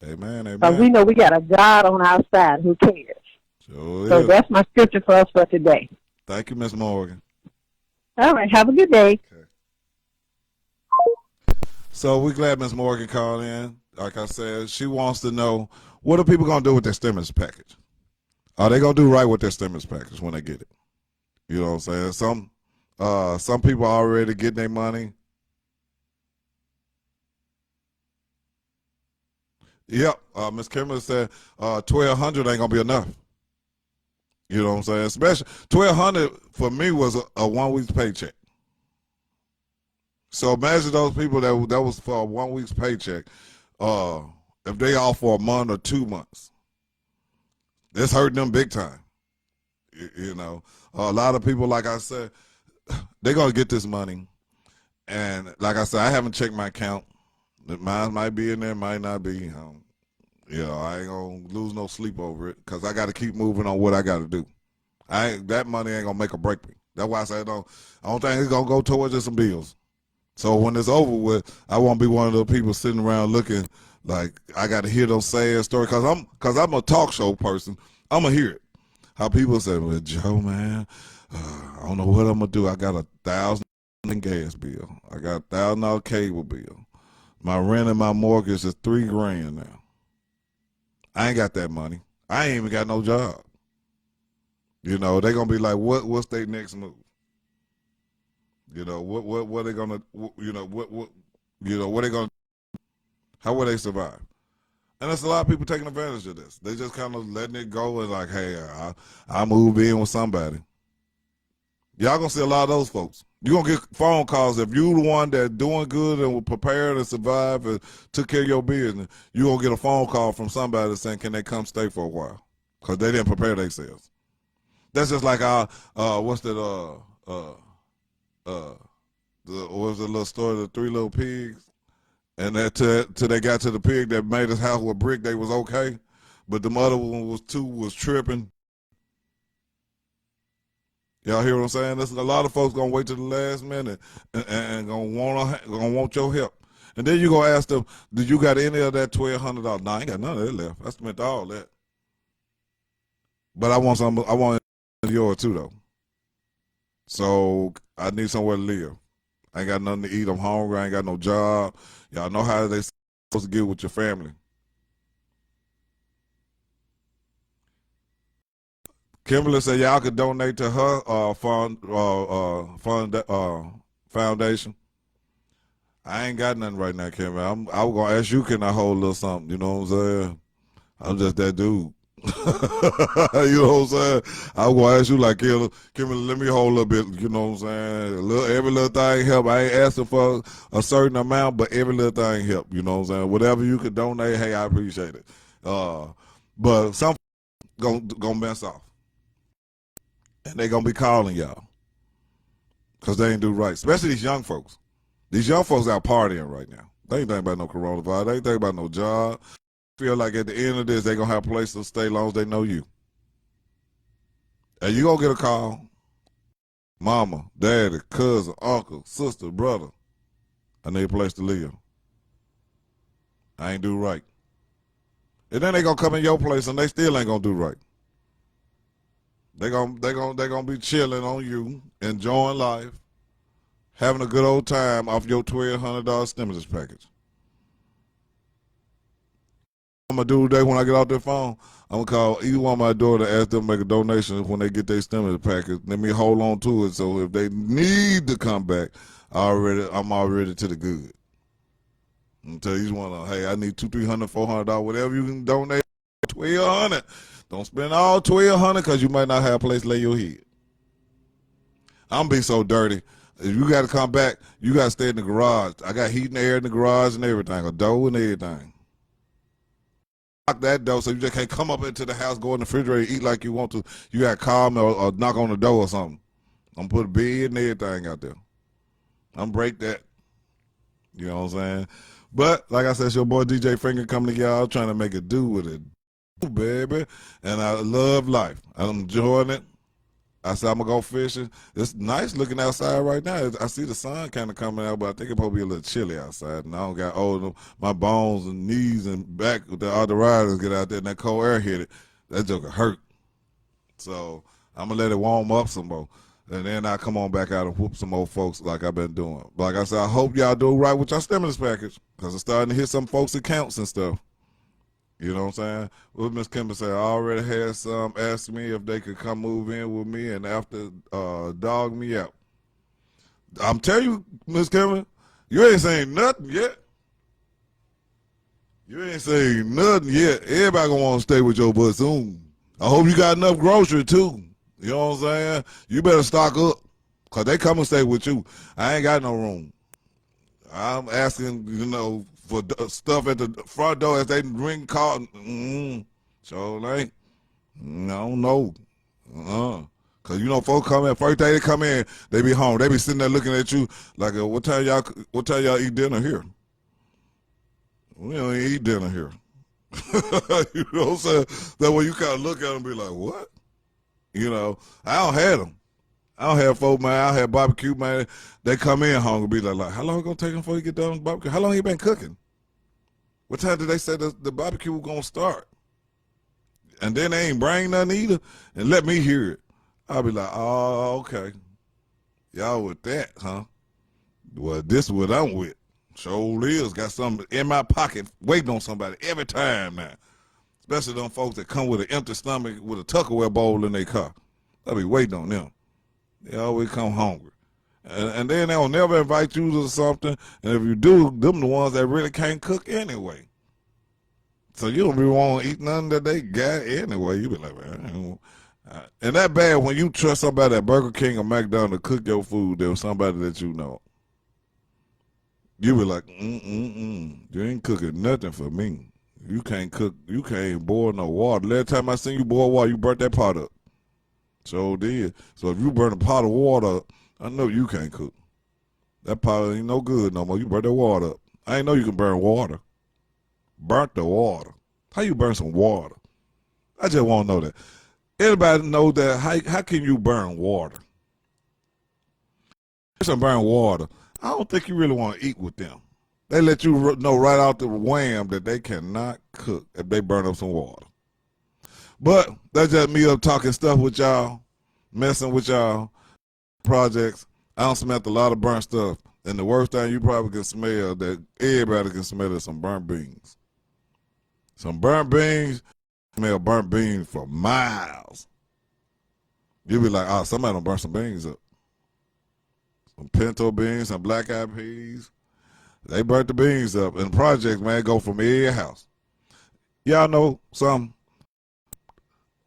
Amen, Because we amen. know we got a God on our side who cares. Sure So is. that's my scripture for us for today. Thank you, Miss Morgan. All right, have a good day. Okay. So we glad Miss Morgan called in. Like I said, she wants to know, what are people gonna do with their stimulus package? Are they gonna do right with their stimulus package when they get it? You know what I'm saying? Some people are already getting their money. Yep. Miss Kimberly said 1,200 ain't gonna be enough. You know what I'm saying? Especially 1,200 for me was a 1 week's paycheck. So imagine those people that was for a 1 week's paycheck. If they off for a month or 2 months, that's hurting them big time. You know, a lot of people, like I said, they're gonna get this money, and like I said, I haven't checked my account. Mine might be in there, might not be. I ain't gonna lose no sleep over it because I got to keep moving on what I got to do. That money ain't gonna make or break me. That's why I say I don't think it's gonna go towards just some bills. So when it's over with, I won't be one of the people sitting around looking like I got to hear those sad stories because I'm a talk show person. I'm gonna hear it. How people say, "Well, Joe, man, I don't know what I'm gonna do. I got $1,000 in gas bill. I got $1,000 cable bill. My rent and my mortgage is $3,000 now. I ain't got that money. I ain't even got no job. You know, they gonna be like, what's their next move? You know, what they gonna, what they gonna, how will they survive? And there's a lot of people taking advantage of this. They just kind of letting it go and like, hey, I move in with somebody. Y'all gonna see a lot of those folks. You're gonna get phone calls if you the one that's doing good and was prepared to survive and took care of your business. You gonna get a phone call from somebody saying, can they come stay for a while? Because they didn't prepare themselves. That's just like what's that what was the little story of the three little pigs? And that till they got to the pig that made his house with brick, they was okay. But the other one was tripping. Y'all hear what I'm saying? There's a lot of folks gonna wait to the last minute and gonna want your help. And then you gonna ask them, did you got any of that $1,200? No, I ain't got none of that left. I spent all that. But I want some. I want yours too, though. So I need somewhere to live. I ain't got nothing to eat. I'm hungry. I ain't got no job. Y'all know how they supposed to get with your family. Kimberly said y'all could donate to her foundation. I ain't got nothing right now, Kimberly. I was gonna ask you, can I hold a little something? You know what I'm saying? I'm just that dude. You know what I'm saying? I was gonna ask you like, Kimberly, let me hold a little bit. You know what I'm saying? Every little thing help. I ain't asking for a certain amount, but every little thing help. You know what I'm saying? Whatever you could donate, hey, I appreciate it. But some gonna mess off. And they gonna be calling y'all because they ain't do right, especially these young folks. These young folks out partying right now. They ain't thinking about no coronavirus. They ain't thinking about no job. Feel like at the end of this, they gonna have a place to stay as long as they know you. And you gonna get a call, mama, daddy, cousin, uncle, sister, brother. I need a place to live. I ain't do right. And then they gonna come in your place and they still ain't gonna do right. They gonna be chilling on you, enjoying life, having a good old time off your $1,200 stimulus package. I'm gonna do today when I get off that phone. I'm gonna call either one of my daughter, ask them to make a donation when they get their stimulus package. Let me hold on to it so if they need to come back, I'm already to the good. Until you want to, hey, I need $200, $300, $400, whatever you can donate. $1,200. Don't spend all $1,200 because you might not have a place to lay your head. I'm be so dirty. If you got to come back, you got to stay in the garage. I got heat and air in the garage and everything, a door and everything. Lock that door so you just can't come up into the house, go in the refrigerator, eat like you want to. You got to call me or knock on the door or something. I'm put a bed and everything out there. I'm break that. You know what I'm saying? But like I said, it's your boy DJ Finger coming to y'all trying to make it do with it, baby. And I love life. I'm enjoying it. I said I'm gonna go fishing. It's nice looking outside right now. I see the sun kind of coming out, but I think it probably be a little chilly outside. And I don't got old. My bones and knees and back with the arthritis get out there, and that cold air hit it. That joker hurt. So I'm gonna let it warm up some more, and then I come on back out and whoop some old folks like I've been doing. Like I said, I hope y'all do right with your stimulus package because it's starting to hit some folks' accounts and stuff. You know what I'm saying? What Miss Kimber said, I already had some ask me if they could come move in with me and after dog me out. I'm telling you, Miss Kimber, you ain't saying nothing yet. You ain't saying nothing yet. Everybody gonna want to stay with your butt soon. I hope you got enough grocery too. You know what I'm saying? You better stock up because they come and stay with you. I ain't got no room. I'm asking, for stuff at the front door as they ring call. So ain't. No. Cause folks come in first day they come in, they be home. They be sitting there looking at you like, what time y'all eat dinner here? We don't eat dinner here. You know what I'm saying? That way you kind of look at them and be like, what? I don't have them. I don't have folk, man. I don't have barbecue, man. They come in hungry, be like, how long it gonna take them before you get done with barbecue? How long you been cooking? What time did they say the barbecue was gonna start? And then they ain't bring nothing either, and let me hear it. I'll be like, oh, okay. Y'all with that, huh? Well, this is what I'm with. Sure is. Got something in my pocket waiting on somebody every time now. Especially them folks that come with an empty stomach with a Tupperware bowl in their car. I'll be waiting on them. They always come hungry. And then they'll never invite you to something. And if you do, them the ones that really can't cook anyway. So you don't really want to eat nothing that they got anyway. You be like, man. And that bad when you trust somebody at Burger King or McDonald's to cook your food, there was somebody that you know. You be like, you ain't cooking nothing for me. You can't cook. You can't boil no water. Last time I seen you boil water, you burnt that pot up. So did. So if you burn a pot of water up, I know you can't cook. That pot ain't no good no more. You burn that water up. I ain't know you can burn water. Burnt the water. How you burn some water? I just want to know that. Anybody know that? How can you burn water? Some burn water. I don't think you really want to eat with them. They let you know right out the wham that they cannot cook if they burn up some water. But that's just me up talking stuff with y'all, messing with y'all projects. I don't smell a lot of burnt stuff. And the worst thing you probably can smell that everybody can smell is some burnt beans. Some burnt beans, smell burnt beans for miles. You be like, somebody done burn some beans up. Some pinto beans, some black-eyed peas. They burnt the beans up. And projects, man, go from every house. Y'all know something?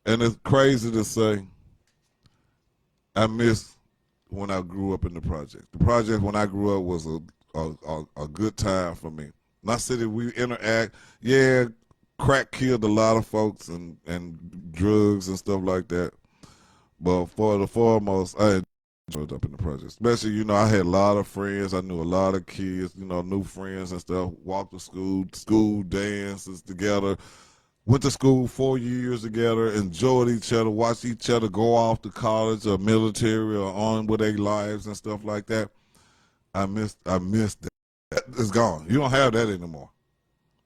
And it's crazy to say, I miss when I grew up in the project. The project when I grew up was a good time for me. My city, we interact. Yeah, crack killed a lot of folks and drugs and stuff like that. But for the foremost, I enjoyed up in the project. Especially, I had a lot of friends. I knew a lot of kids, new friends and stuff. Walked to school dances together. Went to school 4 years together, enjoyed each other, watched each other go off to college or military or on with their lives and stuff like that. I missed that. It's gone. You don't have that anymore.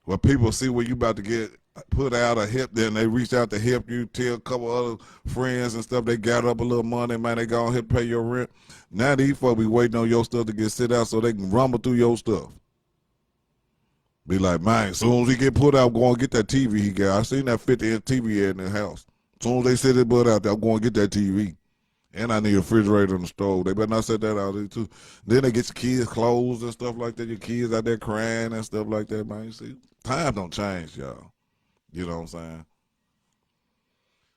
Where people see where you about to get put out a hip, then they reach out to help you, tell a couple other friends and stuff, they gather up a little money, man, they go ahead and pay your rent. Now these folks be waiting on your stuff to get sit out so they can rumble through your stuff. Be like, man, as soon as he get put out, I'm going to get that TV he got. I seen that 50-inch TV in the house. As soon as they sit his butt out there, I'm going to get that TV. And I need a refrigerator and a stove. They better not set that out there, too. Then they get your kids clothes and stuff like that. Your kids out there crying and stuff like that, man. You see, times don't change, y'all. You know what I'm saying?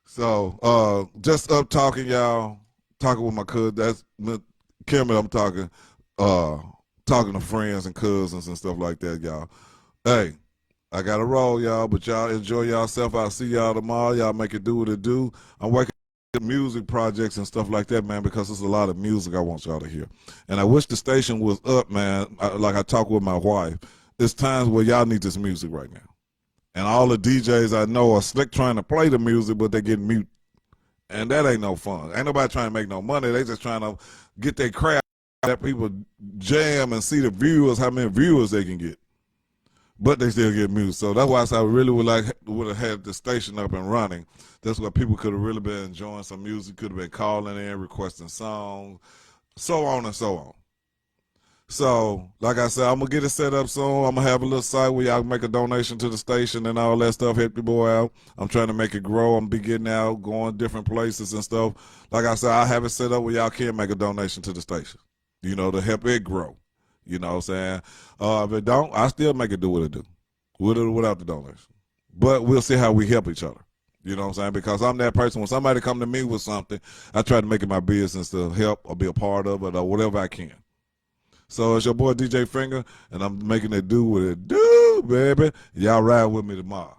So, just up talking, y'all. Talking with my cousin. That's Kimmy, I'm talking to friends and cousins and stuff like that, y'all. Hey, I got to roll, y'all, but y'all enjoy yourself. I'll see y'all tomorrow. Y'all make it do what it do. I'm waking with music projects and stuff like that, man, because there's a lot of music I want y'all to hear. And I wish the station was up, man. Like I talk with my wife. There's times where y'all need this music right now. And all the DJs I know are slick trying to play the music, but they get mute. And that ain't no fun. Ain't nobody trying to make no money. They just trying to get their crowd, let people jam and see the viewers, how many viewers they can get. But they still get music. So that's why I said I really would have had the station up and running. That's where people could have really been enjoying some music, could have been calling in, requesting songs, so on and so on. So, like I said, I'm going to get it set up soon. I'm going to have a little site where y'all can make a donation to the station and all that stuff, help your boy out. I'm trying to make it grow. I'm be getting out, going different places and stuff. Like I said, I have it set up where y'all can make a donation to the station, you know, to help it grow. You know what I'm saying? If it don't, I still make it do what it do, with or without the donation. But we'll see how we help each other. You know what I'm saying? Because I'm that person. When somebody come to me with something, I try to make it my business to help or be a part of it or whatever I can. So it's your boy DJ Finger, and I'm making it do what it do, baby. Y'all ride with me tomorrow.